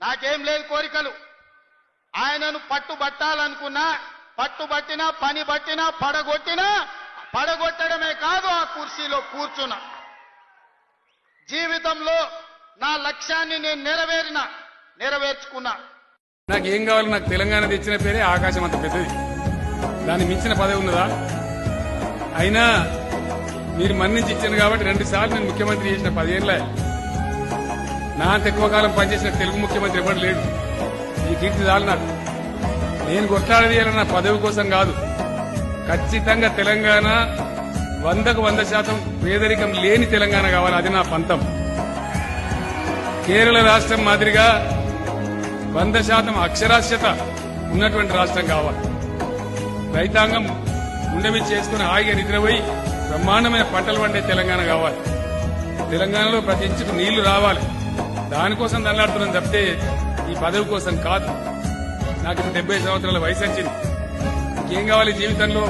నాకేం లేదు కోరికలు. ఆయనను పట్టుబట్టాలనుకున్నా, పట్టుబట్టినా, పని బట్టినా, పడగొట్టడమే కాదు ఆ కుర్చీలో కూర్చున్నా. జీవితంలో నా లక్ష్యాన్ని నేను నెరవేర్చుకున్నా. నాకేం కావాలి? నాకు తెలంగాణ తెచ్చిన పేరే ఆకాశం అంత పెద్దది. దాన్ని మించిన పదవి ఉన్నదా? అయినా మీరు మన్నించి ఇచ్చారు కాబట్టి 2 సార్లు నేను ముఖ్యమంత్రి చేసిన 10 ఏళ్ళ నా అంత ఎక్కువ కాలం పనిచేసిన తెలుగు ముఖ్యమంత్రి ఎవరు లేడు. ఈ కీర్తి చాలు నాకు. నేను కొట్లాడేది నా పదవి కోసం కాదు. ఖచ్చితంగా తెలంగాణ 100కు 100% పేదరికం లేని తెలంగాణ కావాలి. అది నా పంతం. కేరళ రాష్ట్రం మాదిరిగా 100% అక్షరాస్యత ఉన్నటువంటి రాష్ట్రం కావాలి. రైతాంగం ఉండమి చేసుకుని హాయిగా నిద్రపోయి బ్రహ్మాండమైన పంటలు పండే తెలంగాణ కావాలి. తెలంగాణలో ప్రతి ఇంచుకు నీళ్లు రావాలి. దానికోసం దండాడుతున్నాం తప్పితే ఈ పదవి కోసం కాదు. నాకు 70 సంవత్సరాల వయసు వచ్చింది. ఇంకేం కావాలి జీవితంలో?